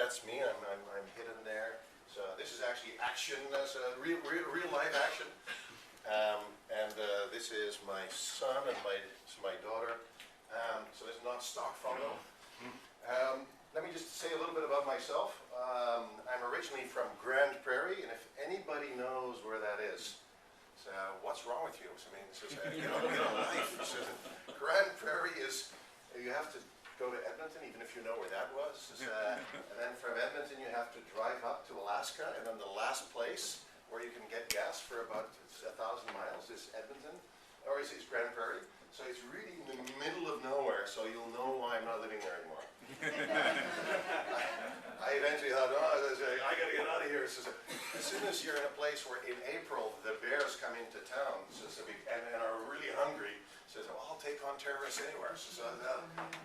that's me. I'm hidden there. So this is actually action, real live action. And this is my son and my daughter. So this is not stock photo. Let me just say a little bit about myself. I'm originally from Grand Prairie, and if anybody knows where that is, so what's wrong with you? I mean, get on life. So Grand Prairie is, you have to go to Edmonton, even if you know where that was. And then from Edmonton, you have to drive up to Alaska, and then the last place where you can get gas for about 1,000 miles is Edmonton, or is Grand Prairie. So it's really in the middle of nowhere, so you'll know why I'm not living there anymore. I eventually thought, I got to get out of here. So as soon as you're in a place where in April the bears come into town and are really hungry, says, well, I'll take on terrorists anywhere. So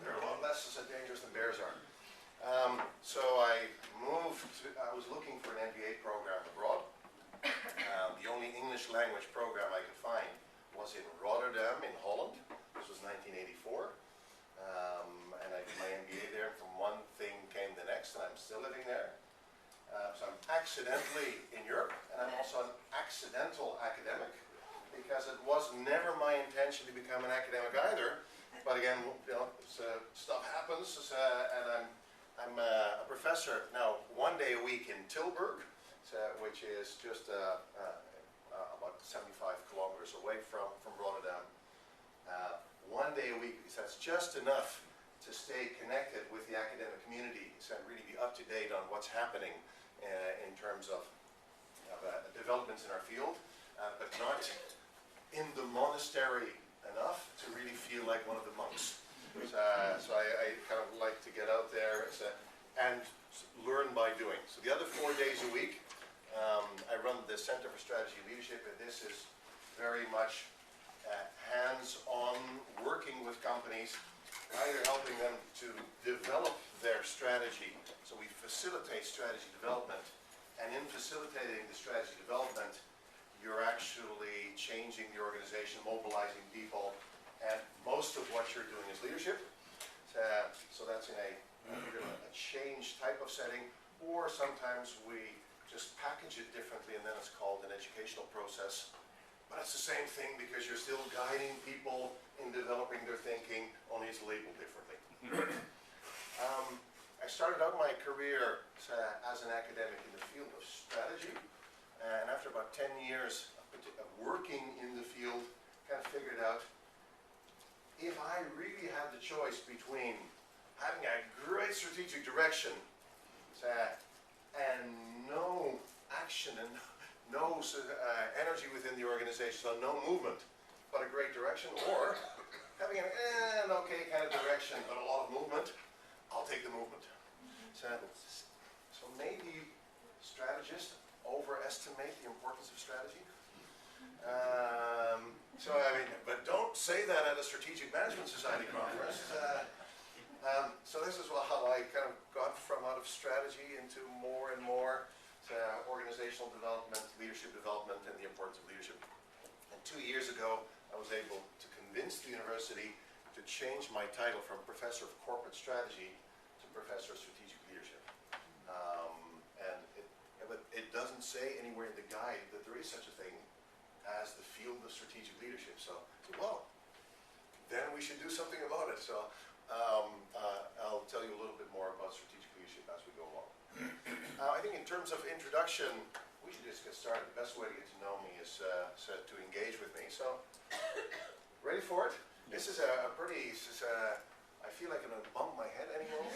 they're a lot less dangerous than bears are. So I was looking for an MBA program abroad. The only English language program I could find was in Rotterdam in Holland. This was 1984. And I did my MBA there. From one thing came the next, and I'm still living there. So I'm accidentally in Europe, and I'm also an accidental academic, because it was never my intention to become an academic either. But again, stuff happens, and I'm a professor now 1 day a week in Tilburg, which is just about 75 kilometers away from Rotterdam. 1 day a week, because that's just enough to stay connected with the academic community, so really be up to date on what's happening in terms of developments in our field, but not in the monastery enough to really feel like one of the monks. So I kind of like to get out there and learn by doing. So the other 4 days a week, I run the Center for Strategy and Leadership, and this is very much hands-on, working with companies, either helping them to develop their strategy. So we facilitate strategy development, and in facilitating the strategy development, you're actually changing the organization, mobilizing people, and most of what you're doing is leadership. So that's in a change type of setting, or sometimes we just package it differently, and then it's called an educational process. But it's the same thing, because you're still guiding people in developing their thinking, only it's labeled differently. I started out my career as an academic in the field of strategy, and after about 10 years of working in the field, kind of figured out, if I really had the choice between having a great strategic direction and no action and no energy within the organization, so no movement, but a great direction, or having an okay kind of direction, but a lot of movement, I'll take the movement. So maybe strategists overestimate the importance of strategy. But don't say that at a Strategic Management Society conference. So this is how I kind of got from out of strategy into more and more organizational development, leadership development, and the importance of leadership. And 2 years ago, I was able to convince the university to change my title from Professor of Corporate Strategy to Professor of Strategic Leadership. But it doesn't say anywhere in the guide that there is such a thing as the field of strategic leadership. So well, then we should do something about it. So I'll tell you a little bit more about strategic leadership as we go along. I think in terms of introduction, we should just get started. The best way to get to know me is to engage with me. So, ready for it? This is a pretty, I feel like I'm going to bump my head anymore.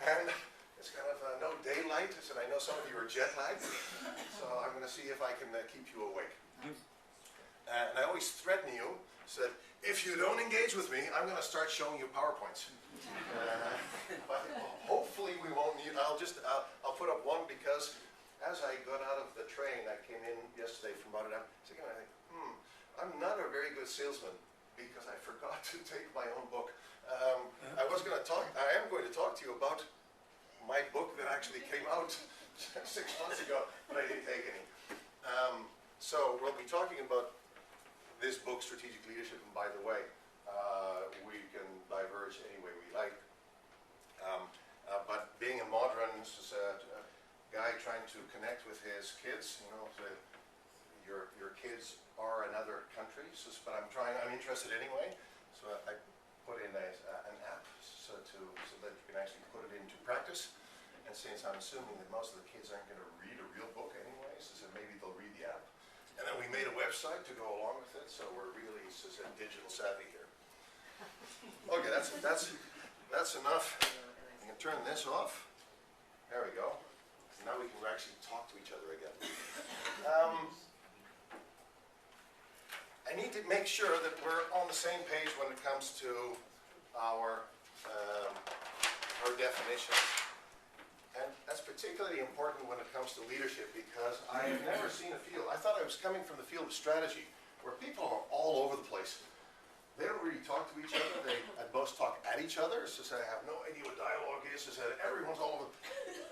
And it's kind of no daylight, and I know some of you are jet lagged. So I'm going to see if I can keep you awake. And I always threaten you, said, if you don't engage with me, I'm going to start showing you PowerPoints. But hopefully we won't need, I'll put up one, because as I got out of the train, I came in yesterday from Rotterdam, I think, I'm not a very good salesman, because I forgot to take my own book. I am going to talk to you about my book that actually came out 6 months ago, but I didn't take any. So we'll be talking about this book, Strategic Leadership, and by the way, we can diverge any way we like. But being a instance, a guy trying to connect with his kids, your kids are in other countries, but I'm interested anyway. So I put in an app so that you can actually put it into practice. And since I'm assuming that most of the kids aren't going to read a real book anyway, so maybe they'll read the app. And then we made a website to go along with it, so we're really digital savvy here. Okay, that's enough. You can turn this off. There we go. Now we can actually talk to each other again. I need to make sure that we're on the same page when it comes to our definitions. And that's particularly important when it comes to leadership, because I have never seen a field. I thought I was coming from the field of strategy, where people are all over the place. They don't really talk to each other. They at most talk at each other. So I have no idea what dialogue is. So everyone's all over.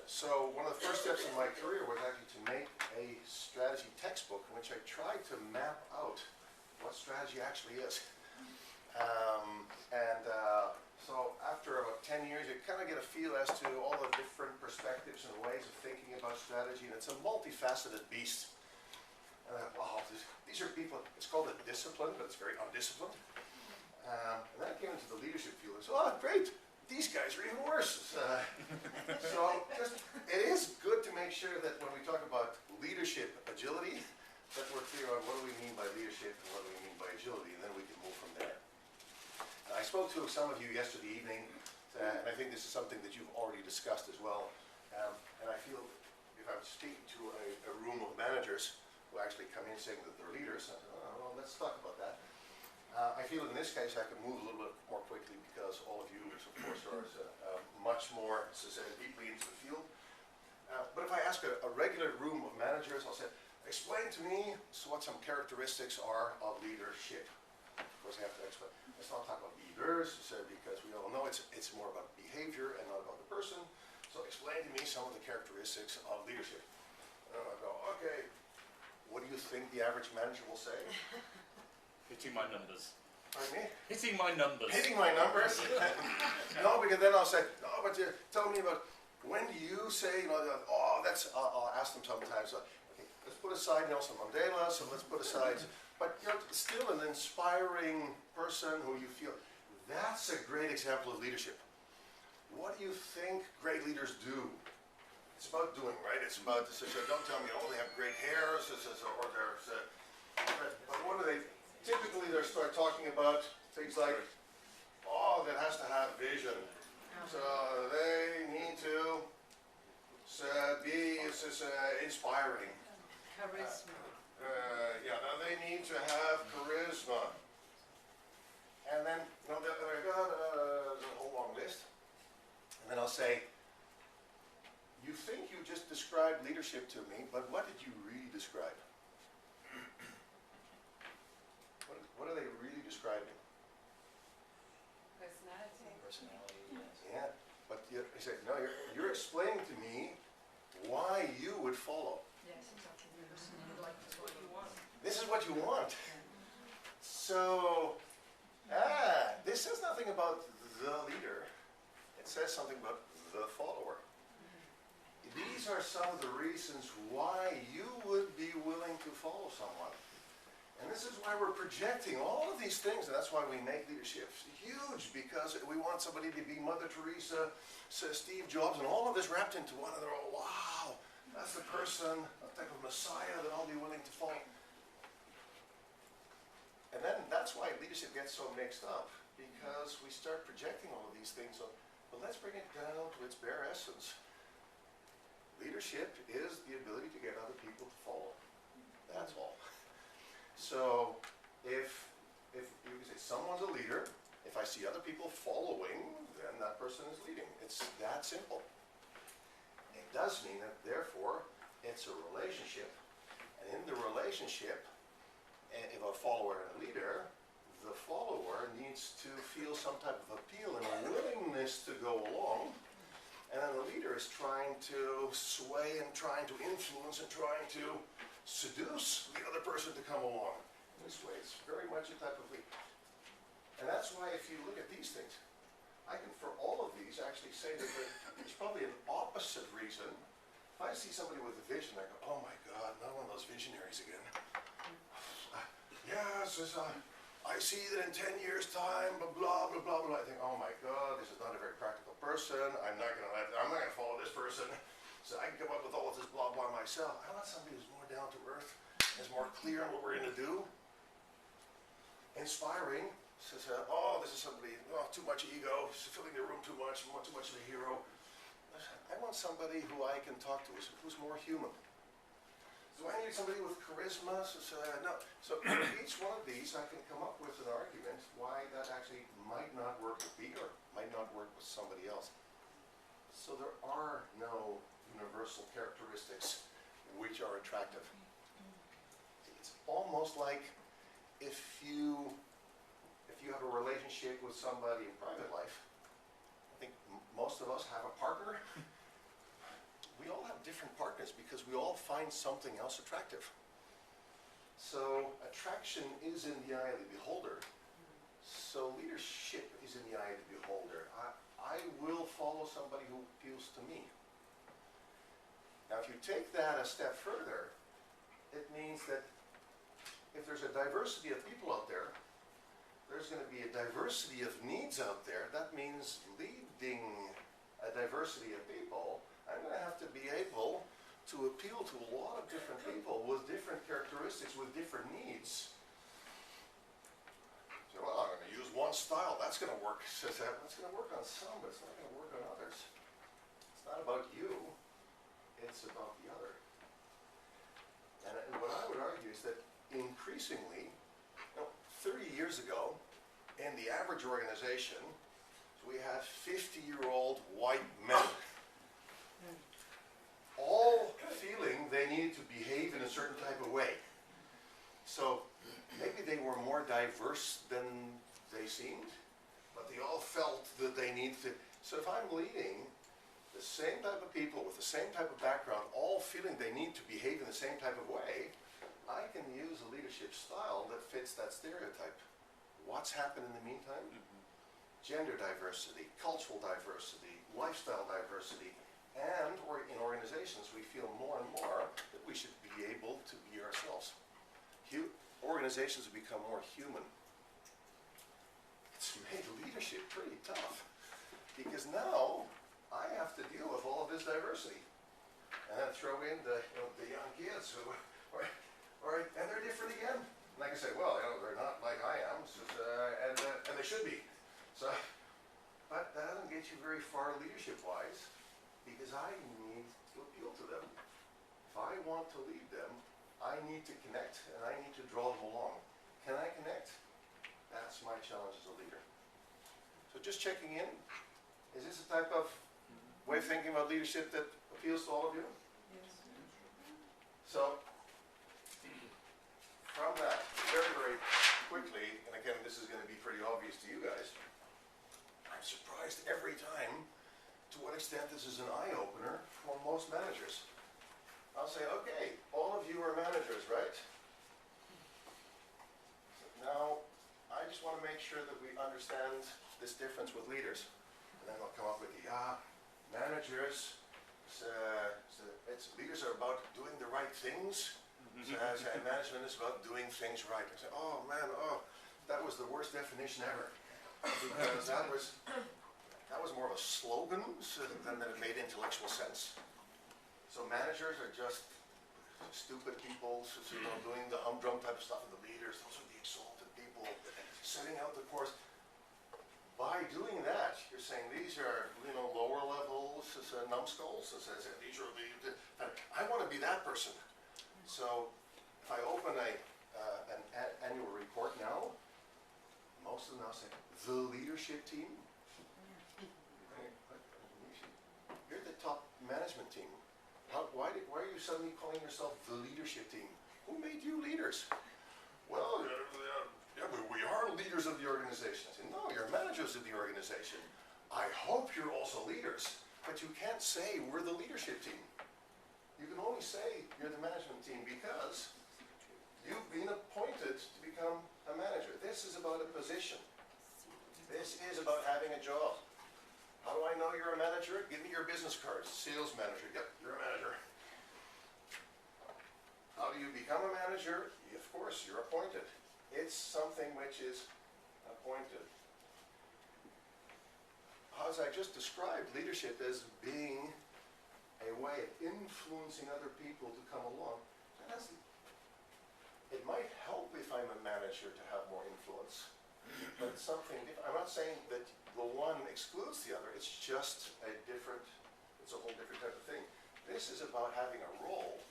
So one of the first steps in my career was actually to make a strategy textbook in which I tried to map out what strategy actually is. So after about 10 years, you kind of get a feel as to all the different perspectives and ways of thinking about strategy, and it's a multifaceted beast. Wow, these are people, it's called a discipline, but it's very undisciplined. And then I came into the leadership field and said, oh, great, these guys are even worse. It is good to make sure that when we talk about leadership agility, that we're clear on what do we mean by leadership and what do we mean by agility, and then we can move from there. I spoke to some of you yesterday evening, and I think this is something that you've already discussed as well. And I feel if I'm speaking to a room of managers who actually come in saying that they're leaders, I said, oh, well, let's talk about that. I feel in this case I can move a little bit more quickly because all of you, of course, are much more deeply into the field. But if I ask a regular room of managers, I'll say, explain to me what some characteristics are of leadership. Of course, I have to explain. Let's not talk about leaders, because we all know it's more about behavior and not about the person. So explain to me some of the characteristics of leadership. And I'll go, okay, what do you think the average manager will say? Hitting my numbers. Pardon me? Hitting my numbers. Hitting my numbers? No, because then I'll say, no, but tell me about, when do you say, I'll ask them sometimes, okay, let's put aside Nelson Mandela, so let's put aside, but you're still an inspiring person who you feel, that's a great example of leadership. What do you think great leaders do? It's about doing, right? It's about, don't tell me, they have great hair, or but what do they, typically they start talking about things like, that has to have vision. So they need to be inspiring. Charisma. They need to have charisma. And then, there's a whole long list. And then I'll say, you think you just described leadership to me, but what did you really describe? What are they really describing? Personality. Yeah, but you say, no, you're explaining to me why you would follow. Yes, exactly. Like this is what you want. This is what you want. So, this says nothing about the leader. It says something about the follower. These are some of the reasons why you would be willing to follow someone. And this is why we're projecting all of these things, and that's why we make leadership huge, because we want somebody to be Mother Teresa, Steve Jobs, and all of this wrapped into one another. Oh, wow, that's the person, that type of Messiah that I'll be willing to follow. And then that's why leadership gets so mixed up, because we start projecting all of these things. But let's bring it down to its bare essence. Leadership is the ability to get other people to follow. That's all. So if you say someone's a leader, if I see other people following, then that person is leading. It's that simple. It does mean that, therefore, it's a relationship. And in the relationship, if a follower and a leader, the follower needs to feel some type of appeal and a willingness to go along. And then the leader is trying to sway and trying to influence and trying to seduce the other person to come along. In this way, it's very much a type of lead. And that's why if you look at these things, I can, for all of these, actually say that there's probably an opposite reason reason, if I see somebody with a vision, I go, oh my God, not one of those visionaries again. Yes, I see that in 10 years' time, blah, blah, blah, blah, blah. I think, oh my God, this is not a very practical person. I'm not gonna follow this person. So I can come up with all of this blah, blah myself. I want somebody who's more down to earth, is more clear on what we're gonna do. Inspiring, says, oh, this is somebody, oh, too much ego, filling the room too much of a hero. I want somebody who I can talk to, who's more human. Do I need somebody with charisma? No. So for each one of these, I can come up with an argument why that actually might not work with me or might not work with somebody else. So there are no universal characteristics which are attractive. It's almost like if you have a relationship with somebody in private life, I think most of us have a partner. We all have different partners because we all find something else attractive. So attraction is in the eye of the beholder. So leadership is in the eye of the beholder. I will follow somebody who appeals to me. Now if you take that a step further, it means that if there's a diversity of people out there, there's going to be a diversity of needs out there. That means leading a diversity of people, I'm going to have to be able to appeal to a lot of different people with different characteristics, with different needs. So, well, I'm going to use one style. That's going to work. Says that. It's going to work on some, but it's not going to work on others. It's not about you. It's about the other. And what I would argue is that increasingly, 30 years ago, in the average organization, we had 50-year-old white men, all feeling they needed to behave in a certain type of way. So maybe they were more diverse than they seemed, but they all felt that they needed to. So if I'm leading the same type of people with the same type of background, all feeling they need to behave in the same type of way, I can use a leadership style that fits that stereotype. What's happened in the meantime? Gender diversity, cultural diversity, lifestyle diversity, and in organizations we feel more and more that we should be able to be ourselves. Organizations have become more human. It's made leadership pretty tough because now I have to deal with all of this diversity and then throw in the young kids who and they're different again. And I can say, well, they're not like I am, and they should be. So, but that doesn't get you very far leadership-wise, because I need to appeal to them. If I want to lead them, I need to connect, and I need to draw them along. Can I connect? That's my challenge as a leader. So just checking in, is this a type of way of thinking about leadership that appeals to all of you? Yes. So, from that, very, very quickly, and again, this is going to be pretty obvious to you guys, I'm surprised every time to what extent this is an eye-opener for most managers. I'll say, okay, all of you are managers, right? Now, I just want to make sure that we understand this difference with leaders. And then I'll come up with the, managers, leaders are about doing the right things. And management is about doing things right. I say, oh man, that was the worst definition ever. Because that was more of a slogan than that it made intellectual sense. So managers are just stupid people, doing the humdrum type of stuff, and the leaders, those are the exalted people, setting out the course. By doing that, you're saying these are, lower levels, numbskulls. These are I want to be that person. So if I open an annual report now, most of them now say, the leadership team. You're the top management team. Why are you suddenly calling yourself the leadership team? Who made you leaders? Well, yeah, but we are leaders of the organization. I say, no, you're managers of the organization. I hope you're also leaders, but you can't say we're the leadership team. You can only say you're the management team because you've been appointed to become a manager. This is about a position. This is about having a job. How do I know you're a manager? Give me your business cards. Sales manager. Yep, you're a manager. How do you become a manager? Of course, you're appointed. It's something which is appointed. As I just described, leadership as being a way of influencing other people to come along. It might help if I'm a manager to have more influence, but it's something different. I'm not saying that the one excludes the other. It's just a different, it's a whole different type of thing. This is about having a role.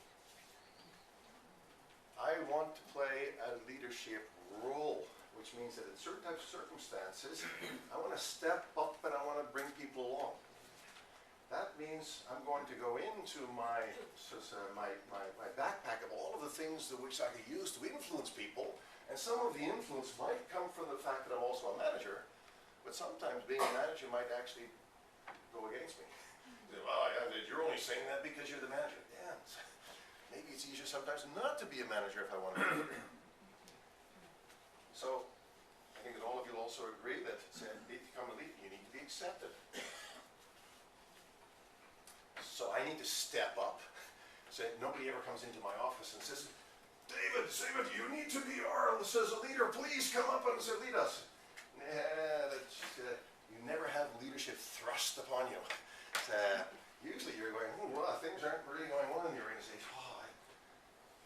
I want to play a leadership role, which means that in certain types of circumstances, I want to step up and I want to bring people along. That means I'm going to go into my backpack of all of the things which I could use to influence people, and some of the influence might come from the fact that I'm also a manager, but sometimes being a manager might actually go against me. Well, you're only saying that because you're the manager. Yeah, maybe it's easier sometimes not to be a manager if I want to be a leader. So, I think that all of you will also agree that to become a leader, you need to be accepted. So I need to step up. So nobody ever comes into my office and says, David, you need to be our leader. Please come up and lead us. You never have leadership thrust upon you. Usually you're going, well, things aren't really going well in your organization. Oh,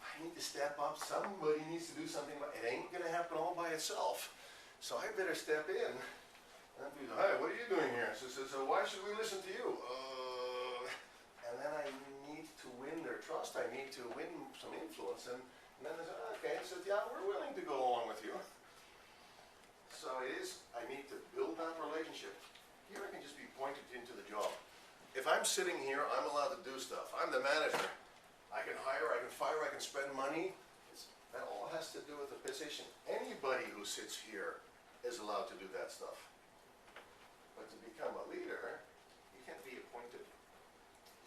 I need to step up. Somebody needs to do something. It ain't going to happen all by itself. So I better step in. And people say, hey, what are you doing here? So why should we listen to you? And then I need to win their trust. I need to win some influence. And then they say, okay, so yeah, we're willing to go along with you. So it is, I need to build that relationship. Here I can just be pointed into the job. If I'm sitting here, I'm allowed to do stuff. I'm the manager. I can hire, I can fire, I can spend money. That all has to do with the position. Anybody who sits here is allowed to do that stuff. But to become a leader, you can't be appointed.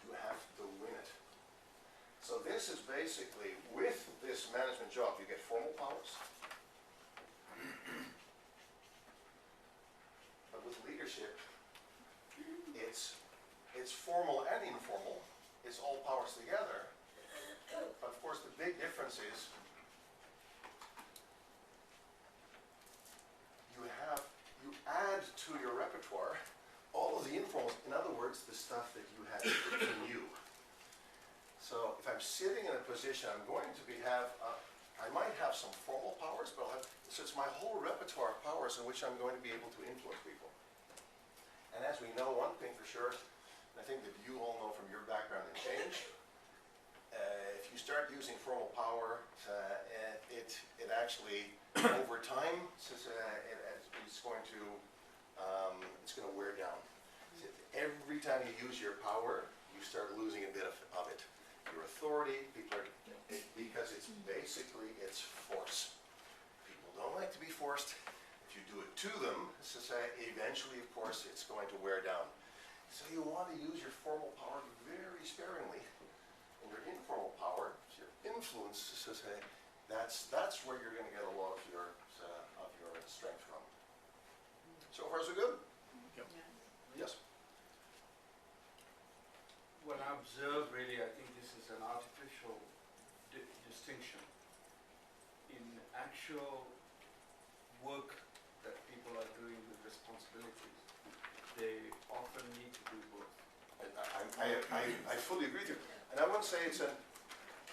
You have to win it. So this is basically, with this management job, you get formal powers. But with leadership, it's formal and informal. It's all powers together. But of course, the big difference is you add to your repertoire all of the informals. In other words, the stuff that you have in you. So if I'm sitting in a position, I'm going to I might have some formal powers, but so it's my whole repertoire of powers in which I'm going to be able to influence people. And as we know, one thing for sure, and I think that you all know from your background in change, if you start using formal power, it actually, over time, it's going to wear down. Every time you use your power, you start losing a bit of it. Your authority, because it's basically, it's force. People don't like to be forced. If you do it to them, eventually, of course, it's going to wear down. So you want to use your formal power very sparingly. And your informal power, your influence, that's where you're going to get a lot of your strength from. So far, so good? Yep. Yes? What I observe, really, I think this is an artificial distinction. In actual work that people are doing with responsibilities, they often need to do both. I fully agree with you. And I wouldn't say it's an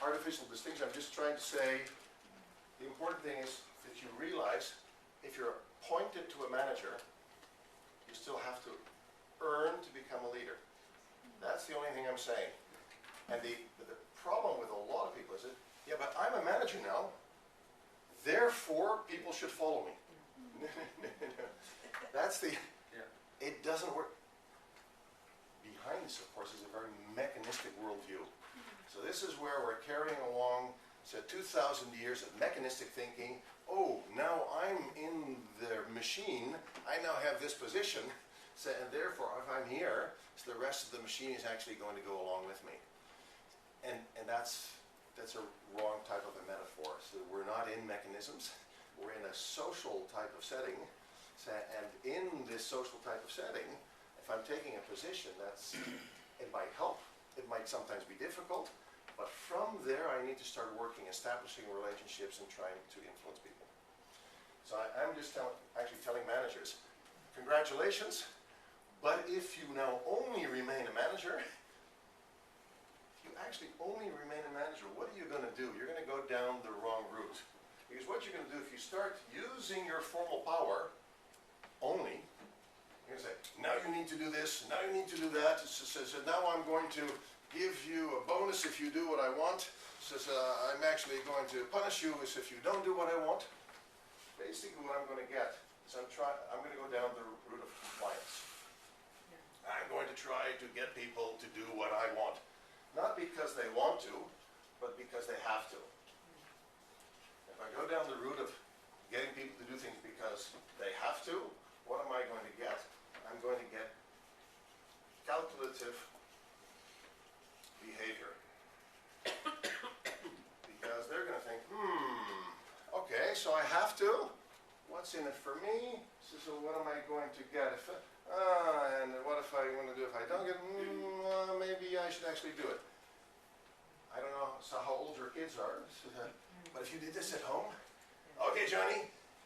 artificial distinction. I'm just trying to say the important thing is that you realize if you're appointed to a manager, you still have to earn to become a leader. That's the only thing I'm saying. And the problem with a lot of people is that, yeah, but I'm a manager now, therefore people should follow me. That's the, it doesn't work. Behind this, of course, is a very mechanistic worldview. So this is where we're carrying along 2,000 years of mechanistic thinking. Oh, now I'm in the machine, I now have this position, and therefore if I'm here, so the rest of the machine is actually going to go along with me. And that's a wrong type of a metaphor. So we're not in mechanisms, we're in a social type of setting, and in this social type of setting, if I'm taking a position, it might help, it might sometimes be difficult, but from there I need to start working, establishing relationships and trying to influence people. So I'm just actually telling managers, congratulations, but if you now only remain a manager, actually only remain a manager, what are you going to do? You're going to go down the wrong route. Because what you're going to do, if you start using your formal power only, you're going to say, now you need to do this, now you need to do that. So now I'm going to give you a bonus if you do what I want. Says I'm actually going to punish you if you don't do what I want. Basically what I'm going to get is I'm going to go down the route of compliance. I'm going to try to get people to do what I want. Not because they want to, but because they have to. If I go down the route of getting people to do things because they have to, what am I going to get? I'm going to get calculative behavior. Because they're going to think, okay, so I have to. What's in it for me? So what am I going to get? And what if I want to do if I don't get it? Maybe I should actually do it. I don't know how old your kids are, but if you did this at home, okay, Johnny,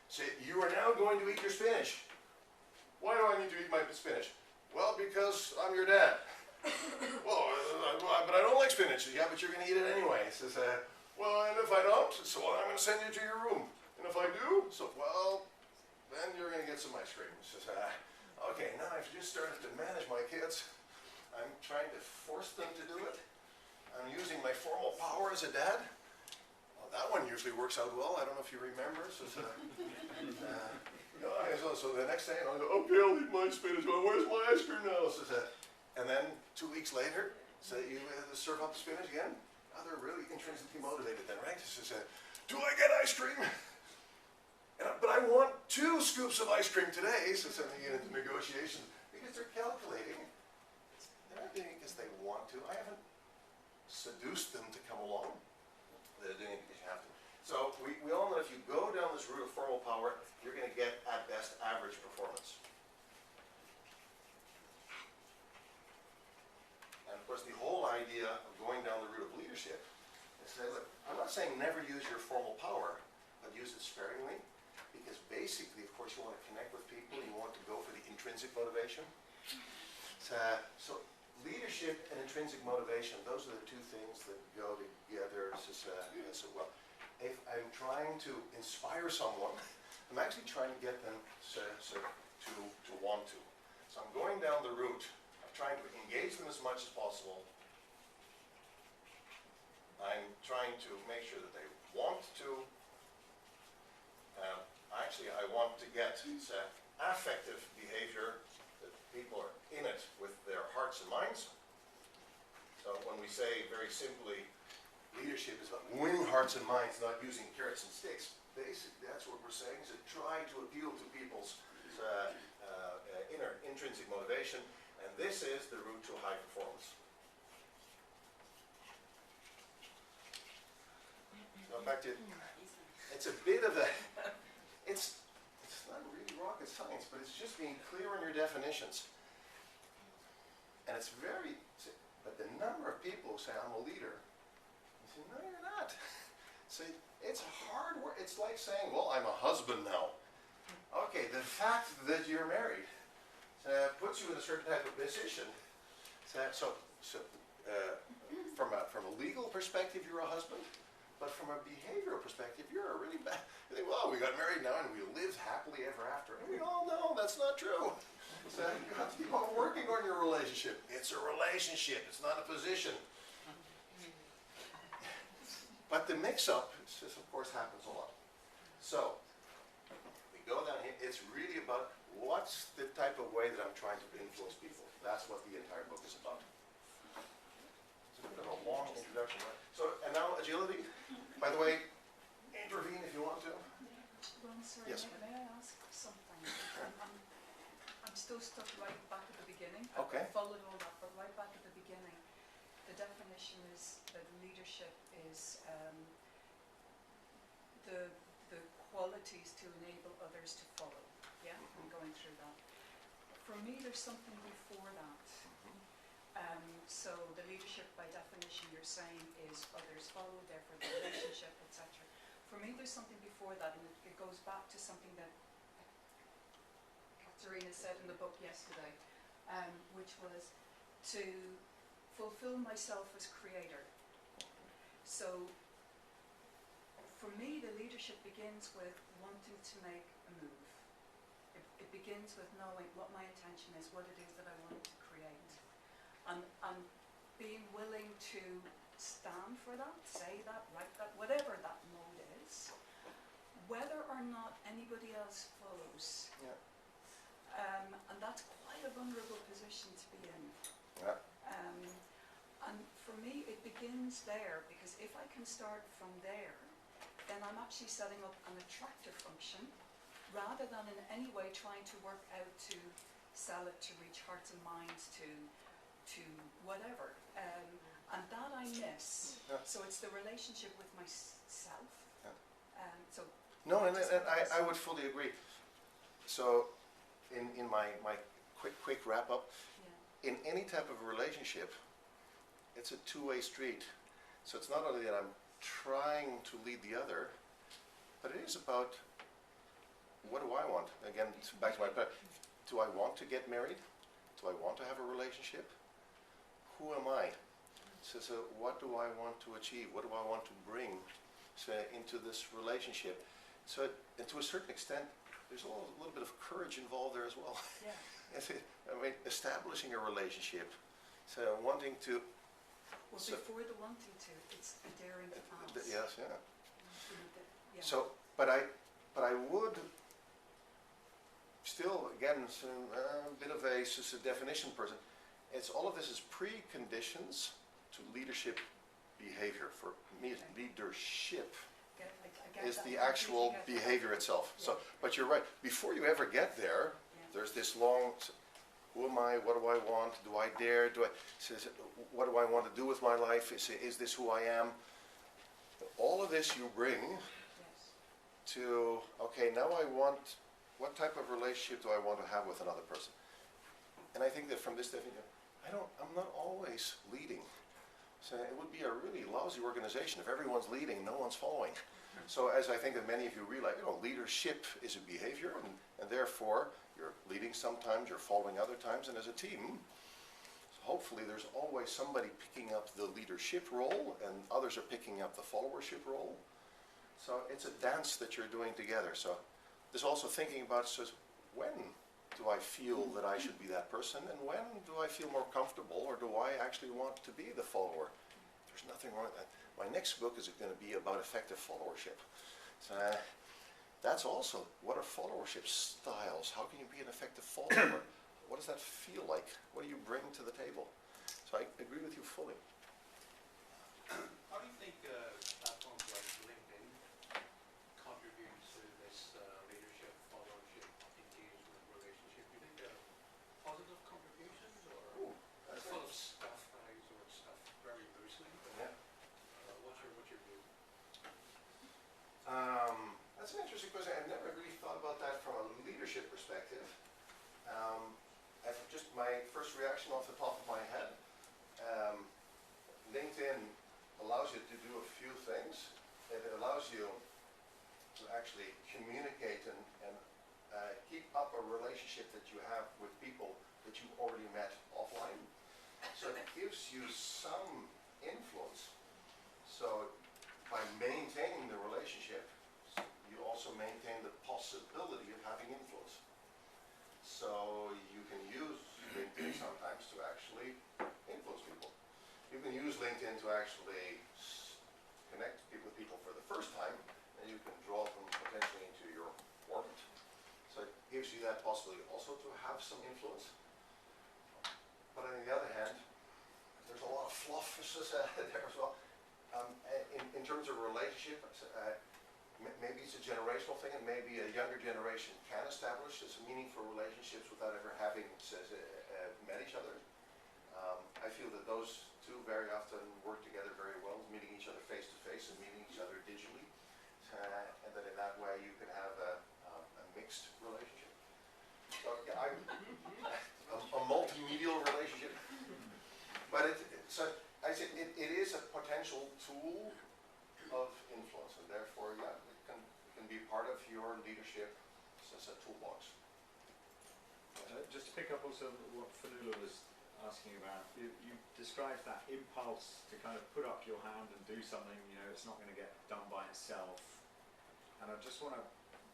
say you are now going to eat your spinach. Why do I need to eat my spinach? Well, because I'm your dad. Well, but I don't like spinach. Yeah, but you're going to eat it anyway. Says, well, and if I don't, so I'm going to send you to your room. And if I do, so well, then you're going to get some ice cream. Says, okay, now I've just started to manage my kids. I'm trying to force them to do it. I'm using my formal power as a dad. Well, that one usually works out well. I don't know if you remember. So the next day, I'll go, okay, I'll eat my spinach. Well, where's my ice cream now? And then 2 weeks later, you serve up the spinach again. Now they're really intrinsically motivated then, right? Do I get ice cream? But I want 2 scoops of ice cream today. So suddenly you get into negotiations because they're calculating. They're not doing it because they want to. I haven't seduced them to come along. They're doing it because you have to. So we all know if you go down this route of formal power, you're going to get, at best, average performance. And of course, the whole idea of going down the route of leadership is to say, look, I'm not saying never use your formal power, but use it sparingly, because basically, of course, you want to connect with people, you want to go for the intrinsic motivation. So leadership and intrinsic motivation, those are the 2 things that go together so well. If I'm trying to inspire someone, I'm actually trying to get them to want to. So I'm going down the route of trying to engage them as much as possible. I'm trying to make sure that they want to. Actually, I want to get affective behavior, that people are in it with their hearts and minds. So when we say very simply, leadership is about winning hearts and minds, not using carrots and sticks, basically that's what we're saying, is to try to appeal to people's inner intrinsic motivation, and this is the route to high performance. So back to, it's a bit of a, it's not really rocket science, but it's just being clear on your definitions. And it's but the number of people who say, I'm a leader, you say, no, you're not. So it's hard work. It's like saying, well, I'm a husband now. Okay, the fact that you're married puts you in a certain type of position. From a legal perspective, you're a husband. But from a behavioral perspective, you're a really bad. You think, well, we got married now and we lived happily ever after. And we all know that's not true. So you have to keep on working on your relationship. It's a relationship. It's not a position. But the mix-up, of course, happens a lot. So we go down here. It's really about what's the type of way that I'm trying to influence people. That's what the entire book is about. It's a bit of a long introduction, right? So, and now agility. By the way, intervene if you want to. Ron, sorry, Yes. may I ask something? I'm still stuck right back at the beginning. Okay. I followed all that, but right back at the beginning, the definition is that leadership is the qualities to enable others to follow. Yeah, I'm going through that. For me, there's something before that. So the leadership, by definition, you're saying is others follow, therefore the relationship, etc. For me, there's something before that, and it goes back to something that Katerina said in the book yesterday, which was to fulfill myself as creator. So for me, the leadership begins with wanting to make a move. It begins with knowing what my intention is, what it is that I want to create. And being willing to stand for that, say that, write that, whatever that mode is, whether or not anybody else follows. Yeah. And that's quite a vulnerable position to be in. Yeah. And for me, it begins there, because if I can start from there, then I'm actually setting up an attractor function, rather than in any way trying to work out to sell it, to reach hearts and minds, to whatever. And that I miss. Yeah. So it's the relationship with myself. Yeah. So No, and I would fully agree. So, in my quick wrap up, yeah. in any type of relationship, it's a two-way street. So it's not only that I'm trying to lead the other, but it is about, what do I want? Again, back to my point. Do I want to get married? Do I want to have a relationship? Who am I? So what do I want to achieve? What do I want to bring into this relationship? So, and to a certain extent, there's a little bit of courage involved there as well. Yeah. I mean, establishing a relationship, so wanting to. Well, So- before the wanting to, it's the daring to ask. Yes, yeah. Yeah. So, but I would still, again, a bit of a definition person. It's all of this is preconditions to leadership behavior. For me, Okay. leadership I get is that. the I actual completely get that. behavior itself. Yeah. So, but you're right. Before you ever get there, Yeah. there's this long. Who am I? What do I want? Do I dare? What do I want to do with my life? Is this who I am? All of this you bring Yes. to, okay, now I want, what type of relationship do I want to have with another person? And I think that from this definition, I'm not always leading. So it would be a really lousy organization if everyone's leading, no one's following. So as I think that many of you realize, leadership is a behavior, and therefore you're leading sometimes, you're following other times, and as a team, hopefully there's always somebody picking up the leadership role and others are picking up the followership role. So it's a dance that you're doing together. So there's also thinking about, when do I feel that I should be that person, and when do I feel more comfortable, or do I actually want to be the follower? There's nothing wrong with that. My next book is going to be about effective followership. So that's also, what are followership styles? How can you be an effective follower? What does that feel like? What do you bring to the table? So I agree with you fully. How do you think platforms like LinkedIn contribute to this leadership, followership, engagement, relationship? Do you think they're positive contributions, or That's full of stuff? I use the word stuff very loosely, but Yeah. what's your view? That's an interesting question. I've never really thought about that from a leadership perspective. Just my first reaction off the top of my head, LinkedIn allows you to do a few things. It allows you to actually communicate and keep up a relationship that you have with people that you already met offline. So it gives you some influence. So by maintaining the relationship, you also maintain the possibility of having influence. So you can use LinkedIn sometimes to actually influence people. You can use LinkedIn to actually connect with people for the first time, and you can draw them potentially into your orbit. So it gives you that possibility also to have some influence. But on the other hand, there's a lot of fluff there as well. In terms of relationship, maybe it's a generational thing, and maybe a younger generation can establish some meaningful relationships without ever having met each other. I feel that those two very often work together very well, meeting each other face to face and meeting each other digitally, and then in that way you can have a mixed relationship. So yeah, it is a potential tool of influence, and therefore, yeah, it can be part of your leadership as a toolbox. Just to pick up also what Fanula was asking about, you described that impulse to kind of put up your hand and do something, it's not going to get done by itself. And I just want to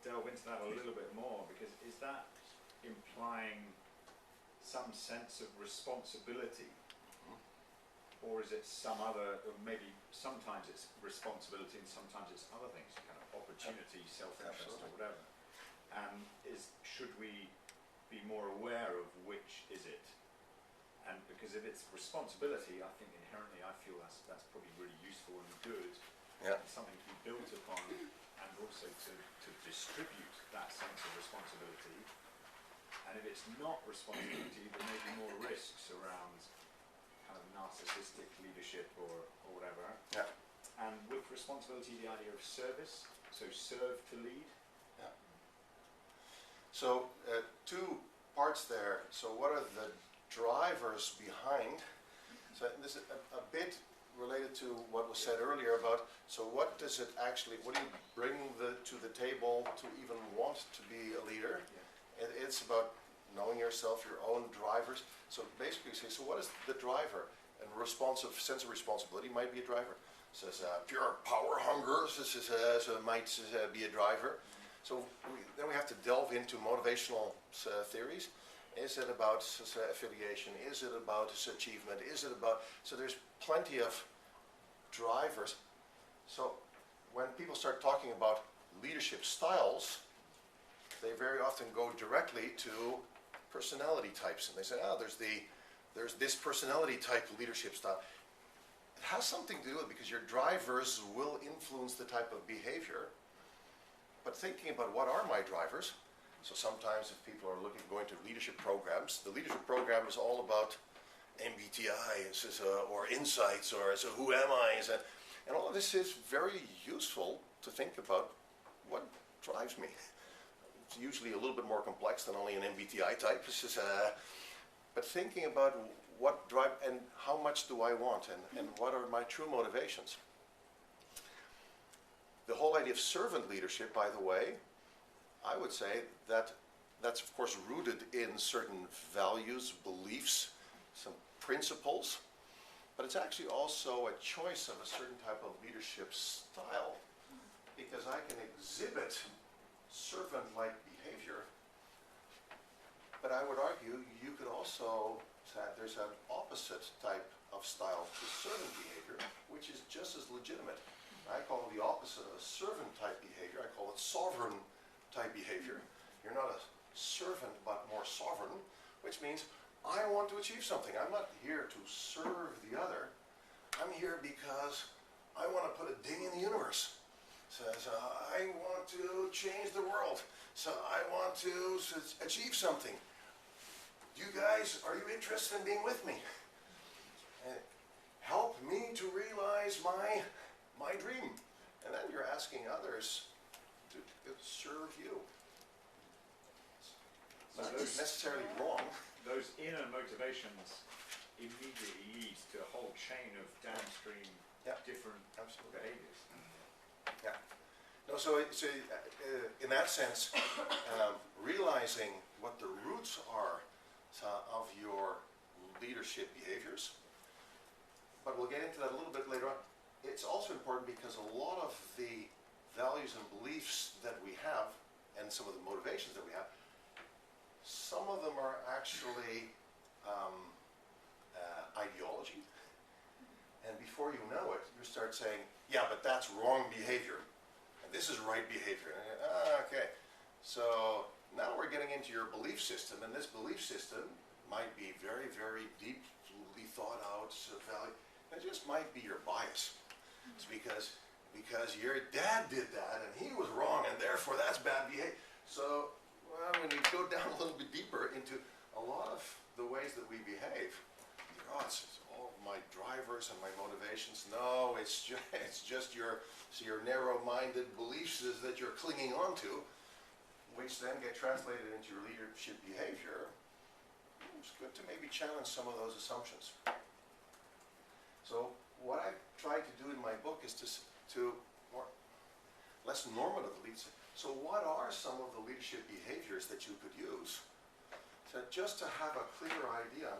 delve into that a little bit more, because is that implying some sense of responsibility? Or is it some other, or maybe sometimes it's responsibility and sometimes it's other things, kind of opportunity, self-interest or whatever. And should we be more aware of which is it? And because if it's responsibility, I think inherently I feel that's probably really useful and good. Yeah. And something to be built upon, and also to distribute that sense of responsibility. And if it's not responsibility, there may be more risks around kind of narcissistic leadership or whatever. Yeah. And with responsibility, the idea of service, so serve to lead. Yeah. So two parts there. So what are the drivers behind? So this is a bit related to what was said earlier about, so what do you bring to the table to even want to be a leader? Yeah. It's about knowing yourself, your own drivers. So basically say, so what is the driver? And sense of responsibility might be a driver. Says pure power hunger might be a driver. So then we have to delve into motivational theories. Is it about affiliation? Is it about achievement? Is it about... So there's plenty of drivers. So when people start talking about leadership styles, they very often go directly to personality types. And they say, there's this personality type leadership style. It has something to do with it because your drivers will influence the type of behavior. But thinking about what are my drivers, so sometimes if people are going to leadership programs, the leadership program is all about MBTI or insights or so who am I? And all of this is very useful to think about what drives me. It's usually a little bit more complex than only an MBTI type. But thinking about what drive and how much do I want and what are my true motivations. The whole idea of servant leadership, by the way, I would say that's of course rooted in certain values, beliefs, some principles, but it's actually also a choice of a certain type of leadership style, because I can exhibit servant-like behavior, but I would argue you could also say there's an opposite type of style to servant behavior, which is just as legitimate. I call it the opposite of a servant type behavior. I call it sovereign type behavior. You're not a servant but more sovereign, which means I want to achieve something. I'm not here to serve the other. I'm here because I want to put a ding in the universe. So I want to change the world. So I want to achieve something. You guys, are you interested in being with me? Help me to realize my dream. And then you're asking others to serve you. So Not necessarily wrong. Those inner motivations immediately lead to a whole chain of downstream different behaviors. Yeah. No, so in that sense, realizing what the roots are of your leadership behaviors, but we'll get into that a little bit later on. It's also important because a lot of the values and beliefs that we have, and some of the motivations that we have, some of them are actually ideology. And before you know it, you start saying, yeah, but that's wrong behavior. And this is right behavior. Okay. So now we're getting into your belief system, and this belief system might be very, very deeply thought out value. It just might be your bias. It's because your dad did that, and he was wrong, and therefore that's bad behavior. So when you go down a little bit deeper into a lot of the ways that we behave, it's all my drivers and my motivations. No, it's just your narrow-minded beliefs that you're clinging on to, which then get translated into your leadership behavior. It's good to maybe challenge some of those assumptions. So what I try to do in my book is to more less normatively say, so what are some of the leadership behaviors that you could use? So just to have a clear idea,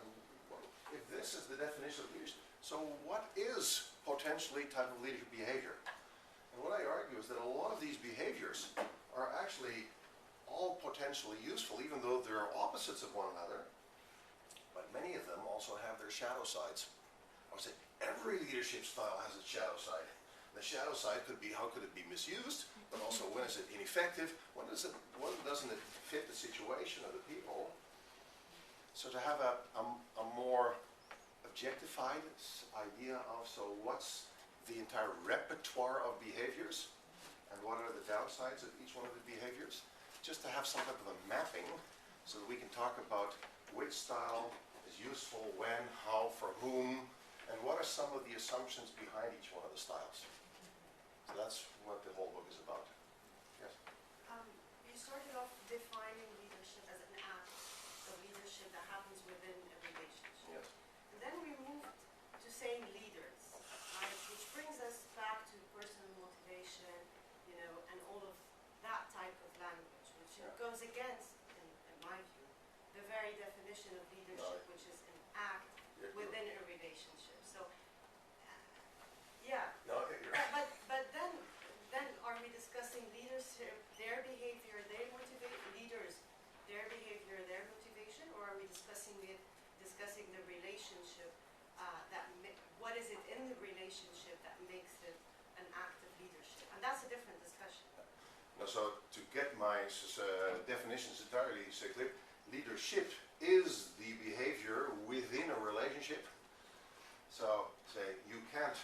if this is the definition of leadership, so what is potentially type of leadership behavior? And what I argue is that a lot of these behaviors are actually all potentially useful, even though they're opposites of one another, but many of them also have their shadow sides. I would say every leadership style has its shadow side. The shadow side could be how could it be misused, but also when is it ineffective, when doesn't it fit the situation of the people. So to have a more objectified idea of, so what's the entire repertoire of behaviors, and what are the downsides of each one of the behaviors, just to have some type of a mapping, so that we can talk about which style is useful, when, how, for whom, and what are some of the assumptions behind each one of the styles. So that's what the whole book is about. Yes? You started off defining leadership as an act of leadership that happens within a relationship. Yes. And then we moved to saying leaders, right? Which brings us back to personal motivation, and all of that type of language, which goes against, in my view, the very definition of leadership, which is an act within a relationship. So, yeah. No, okay, you're right. But then are we discussing leadership, their behavior, their leaders, their behavior, their motivation, or are we discussing the relationship? What is it in the relationship that makes it an act of leadership? And that's a different discussion. Now, so to get my definitions entirely clear, leadership is the behavior within a relationship. So, say, you can't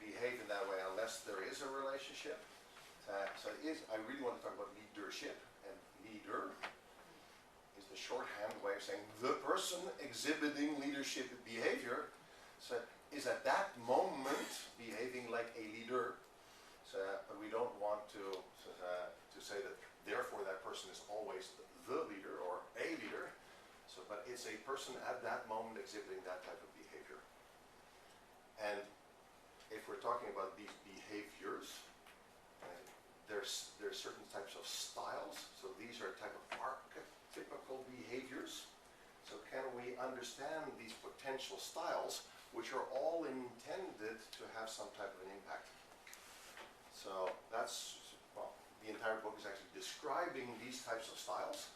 behave in that way unless there is a relationship. I really want to talk about leadership, and leader is the shorthand way of saying the person exhibiting leadership behavior is at that moment behaving like a leader. But we don't want to say that therefore that person is always the leader or a leader. But it's a person at that moment exhibiting that type of behavior. And if we're talking about these behaviors, there's certain types of styles. So these are type of archetypical behaviors. So can we understand these potential styles, which are all intended to have some type of an impact? So that's, the entire book is actually describing these types of styles.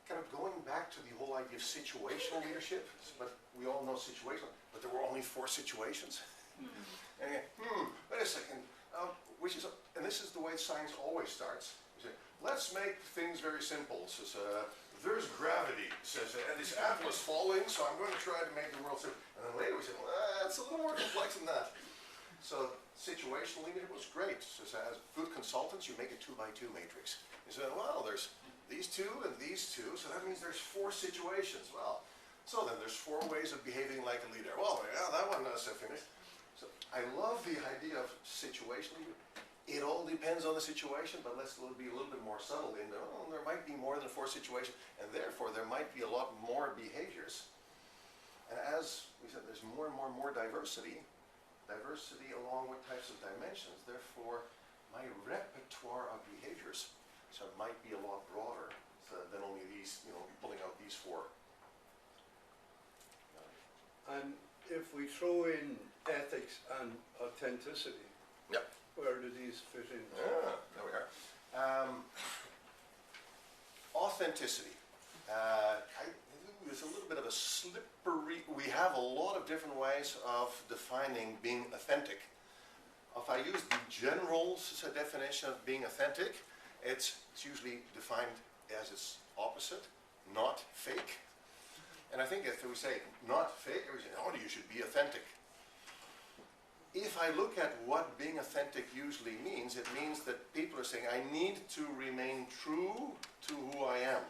Kind of going back to the whole idea of situational leadership, but we all know situational, but there were only 4 situations. And wait a second, and this is the way science always starts. You say, let's make things very simple. There's gravity, and this apple is falling, so I'm going to try to make the world simple. And then later we say, well, it's a little more complex than that. So situational leadership was great. So as good consultants, you make a 2x2 matrix. You say, well, there's these 2 and these 2, so that means there's 4 situations. Well, so then there's 4 ways of behaving like a leader. Well, yeah, that one is finished. So I love the idea of situational leadership. It all depends on the situation, but let's be a little bit more subtle in there might be more than 4 situations, and therefore there might be a lot more behaviors. And as we said, there's more and more diversity along with types of dimensions. Therefore, my repertoire of behaviors might be a lot broader than only these, pulling out these 4. And if we throw in ethics and authenticity, Yep. where do these fit in? There we are. Authenticity. It's a little bit of a slippery, we have a lot of different ways of defining being authentic. If I use the general definition of being authentic, it's usually defined as its opposite, not fake. And I think if we say not fake, we say, oh, you should be authentic. If I look at what being authentic usually means, it means that people are saying, I need to remain true to who I am.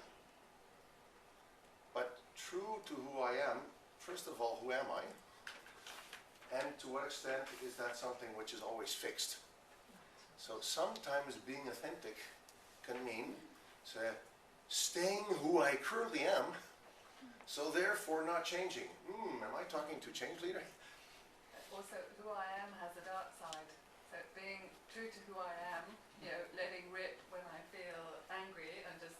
But true to who I am, first of all, who am I? And to what extent is that something which is always fixed? So sometimes being authentic can mean staying who I currently am, so therefore not changing. Am I talking to change leader? Also, who I am has a dark side. So being true to who I am, you know, letting rip when I feel angry and just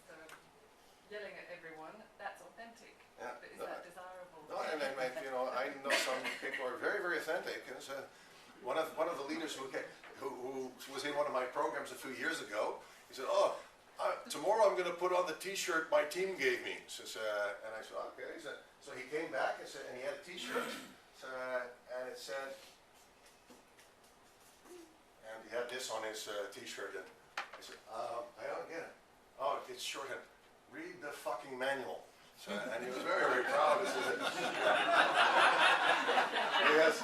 yelling at everyone, that's authentic. Yeah. But is that desirable? No, and you know, I know some people are very, very authentic. And so one of the leaders who was in one of my programs a few years ago, he said, "Oh, tomorrow I'm going to put on the T-shirt my team gave me." And I said, "Okay." So he came back and said, and he had a T-shirt, and it said, and he had this on his T-shirt, and I said, "I don't get it. Oh, it's shorthand. Read the fucking manual." So, and he was very, very proud. Yes,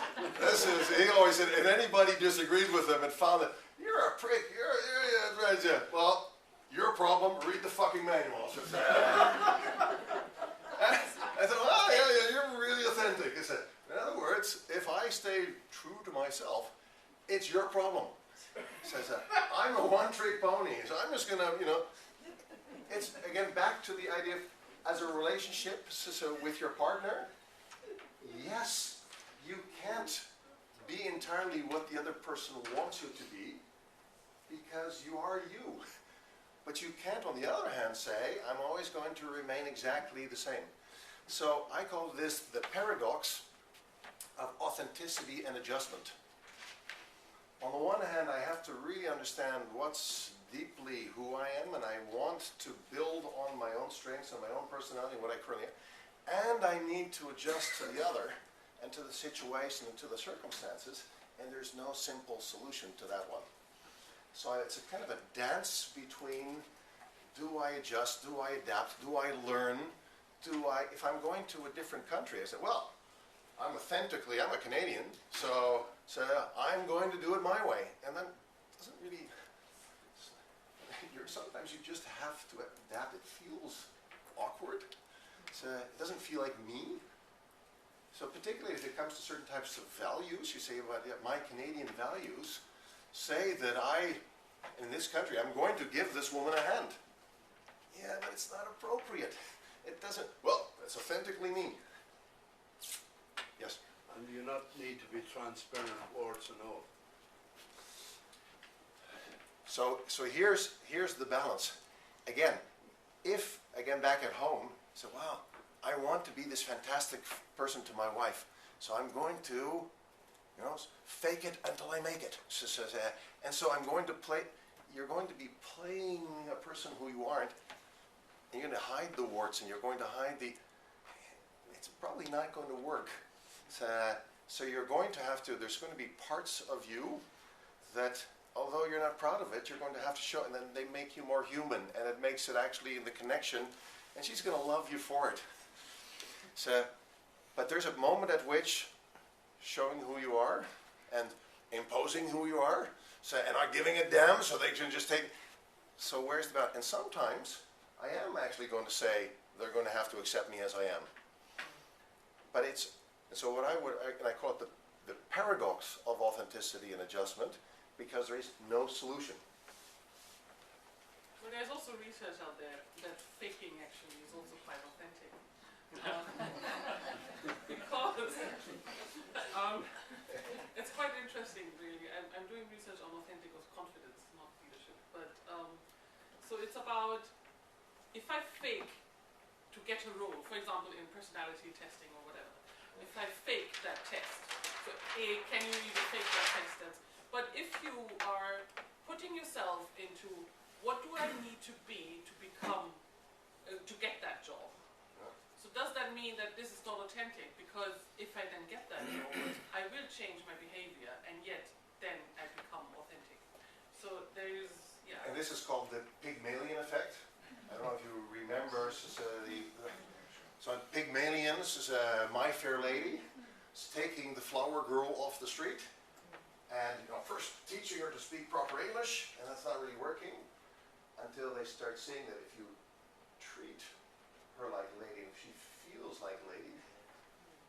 he always said, if anybody disagreed with him and found that, "You're a prick, you're well, your problem, read the fucking manual." So, I thought, "Oh, yeah, you're really authentic." I said, in other words, if I stay true to myself, it's your problem. Says, I'm a one-trick pony, so I'm just gonna, you know, it's again back to the idea of, as a relationship, so with your partner, yes, you can't be entirely what the other person wants you to be, because you are you. But you can't, on the other hand, say, I'm always going to remain exactly the same. So I call this the paradox of authenticity and adjustment. On the one hand, I have to really understand what's deeply who I am, and I want to build on my own strengths and my own personality, what I currently am, and I need to adjust to the other and to the situation and to the circumstances, and there's no simple solution to that one. So it's a kind of a dance between, do I adjust, do I adapt, do I learn, if I'm going to a different country, I say, well, I'm a Canadian, so I'm going to do it my way. And then it doesn't really, sometimes you just have to adapt. It feels awkward. It doesn't feel like me. So particularly if it comes to certain types of values, you say, well, yeah, my Canadian values say that in this country, I'm going to give this woman a hand. Yeah, but it's not appropriate. It doesn't, well, it's authentically me. Yes? And you not need to be transparent, words and all. So here's the balance. Again, back at home, say, wow, I want to be this fantastic person to my wife. So I'm going to, fake it until I make it. And so I'm going to you're going to be playing a person who you aren't. And you're going to hide the warts, and you're going to hide it's probably not going to work. So you're going to have to, there's going to be parts of you that, although you're not proud of it, you're going to have to show, and then they make you more human, and it makes it actually in the connection, and she's going to love you for it. But there's a moment at which showing who you are and imposing who you are, and not giving a damn, so they can just take. So where's the balance? And sometimes I am actually going to say they're going to have to accept me as I am. But so what I call it the paradox of authenticity and adjustment, because there is no solution. Well, there's also research out there that faking actually is also quite authentic. Because it's quite interesting, really. I'm doing research on authentic confidence, not leadership. But so it's about, if I fake to get a role, for example, in personality testing or whatever, if I fake that test, so can you even fake that test? But if you are putting yourself into what do I need to be to become, to get that job? So does that mean that this is not authentic? Because if I then get that job, I will change my behavior, and yet then I become authentic. So there is, yeah. And this is called the Pygmalion Effect. I don't know if you remember, so Pygmalion, My Fair Lady, is taking the flower girl off the street, and first teaching her to speak proper English, and that's not really working, until they start seeing that if you treat her like a lady, if she feels like a lady,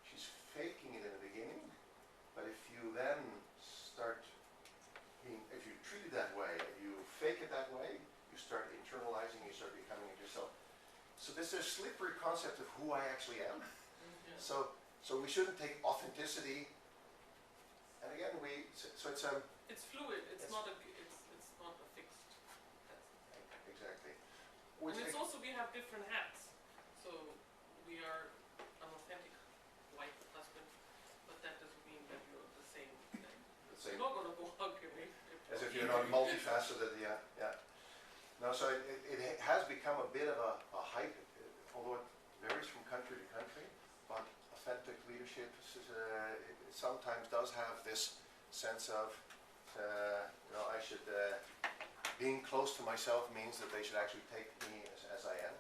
she's faking it in the beginning, but if you then start if you treat it that way, if you fake it that way, you start internalizing, you start becoming it yourself. So this is a slippery concept of who I actually am. Yeah. So we shouldn't take authenticity. And again, so it's It's fluid. It's It's- not a fixed. exactly. And it's also we have different hats. So we are an authentic white husband, but that doesn't mean that you're the same. Same. You're not gonna go hug your mate. As if you're not multifaceted, yeah. No, so it has become a bit of a hype, although it varies from country to country, but authentic leadership it sometimes does have this sense of, I should, being close to myself means that they should actually take me as I am.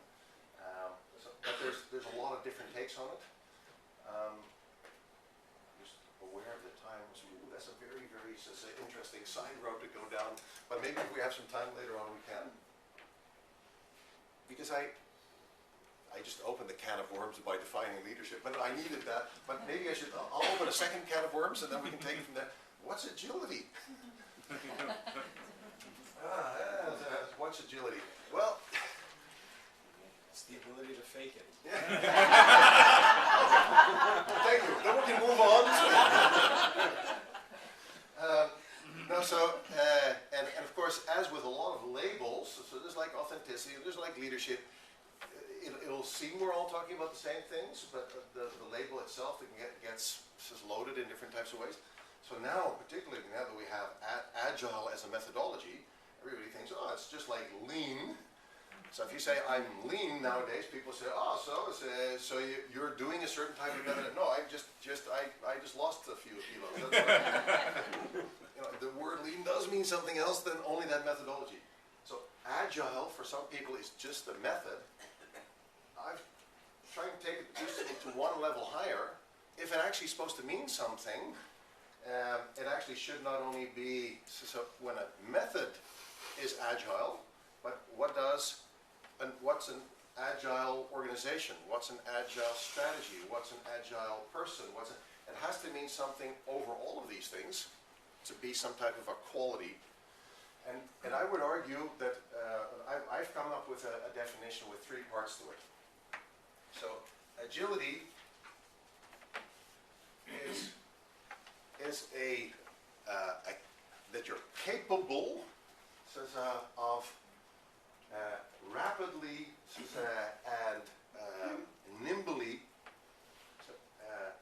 But there's a lot of different takes on it. Just aware of the time, so that's a very, very interesting side road to go down. But maybe if we have some time later on, we can. Because I just opened the can of worms by defining leadership, but I needed that. But maybe I'll open a second can of worms and then we can take it from there. What's agility? What's agility? Well, It's the ability to fake it. thank you. Then we can move on. And of course, as with a lot of labels, so there's like authenticity, there's like leadership. It'll seem we're all talking about the same things, but the label itself gets loaded in different types of ways. So now, particularly now that we have agile as a methodology, everybody thinks, oh, it's just like lean. So if you say I'm lean nowadays, people say, oh, so you're doing a certain type of method. No, I just lost a few kilos. That's what the word lean does mean something else than only that methodology. So agile for some people is just a method. I've tried to take it just to one level higher. If it actually is supposed to mean something, it actually should not only be so when a method is agile, but what's an agile organization? What's an agile strategy? What's an agile person? It has to mean something over all of these things to be some type of a quality. And I would argue that I've come up with a definition with 3 parts to it. So agility is that you're capable of rapidly and nimbly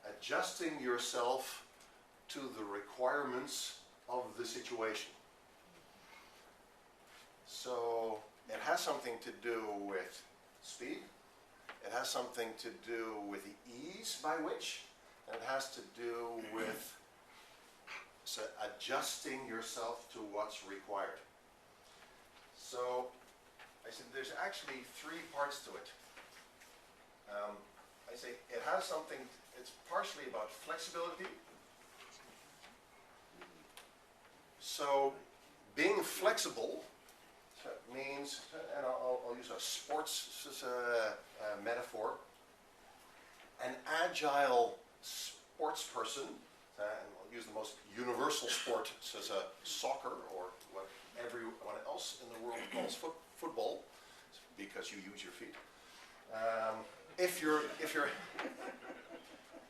adjusting yourself to the requirements of the situation. So it has something to do with speed, it has something to do with the ease by which, and it has to do with adjusting yourself to what's required. So I said there's actually 3 parts to it. I say it has something, it's partially about flexibility. So being flexible means, and I'll use a sports metaphor, an agile sports person, and I'll use the most universal sport, such as soccer, or what everyone else in the world calls football, because you use your feet. If you're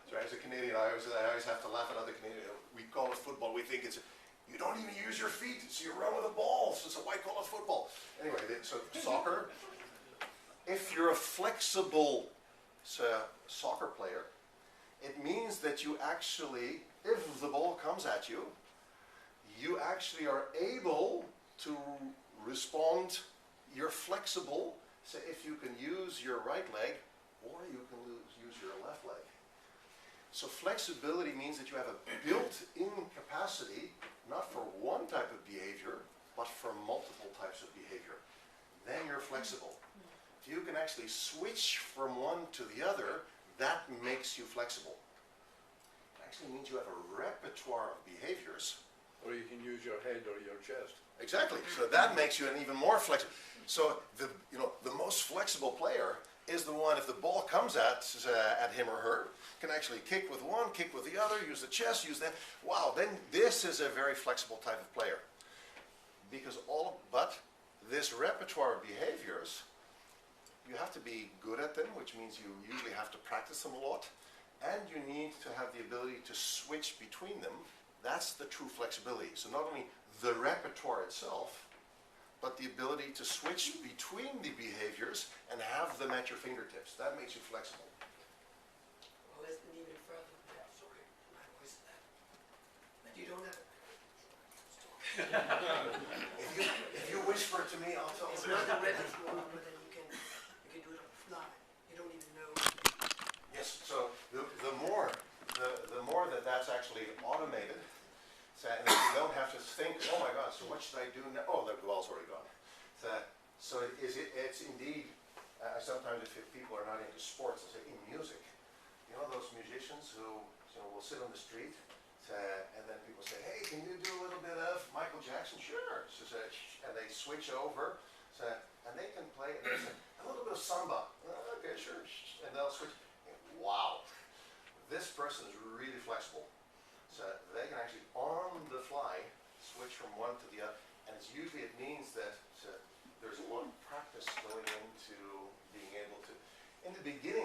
sorry, as a Canadian, I always have to laugh at other Canadians. We call it football. We think you don't even use your feet, so you run with a ball. So why call it football? Anyway, so soccer. If you're a flexible soccer player, it means that you actually, if the ball comes at you, you actually are able to respond. You're flexible, so if you can use your right leg, or you can use your left leg. So flexibility means that you have a built-in capacity, not for one type of behavior, but for multiple types of behavior. Then you're flexible. If you can actually switch from one to the other, that makes you flexible. It actually means you have a repertoire of behaviors. Or you can use your head or your chest. Exactly. So that makes you an even more flexible. So the most flexible player is the one, if the ball comes at him or her, can actually kick with one, kick with the other, use the chest, use that. Wow, then this is a very flexible type of player. Because but this repertoire of behaviors you have to be good at them, which means you usually have to practice them a lot, and you need to have the ability to switch between them. That's the true flexibility. So not only the repertoire itself, but the ability to switch between the behaviors and have them at your fingertips. That makes you flexible. Well, let's go even further than that. Sorry, my voice is that. But you don't have. If you whisper to me, I'll tell It's you. not the repertoire, but then you can do it on the fly. You don't even know. Yes, so the more that that's actually automated, so, and you don't have to think, oh my God, so what should I do now? Oh, the ball's already gone. So it's indeed, sometimes if people are not into sports, they'll say in music, you know those musicians who will sit on the street, and then people say, hey, can you do a little bit of Michael Jackson? Sure. So, and they switch over, and they can play, and they say, a little bit of samba. Okay, sure. And they'll switch. Wow. This person is really flexible. So they can actually, on the fly, switch from one to the other. And it means that there's a lot of practice going into being able to. In the beginning,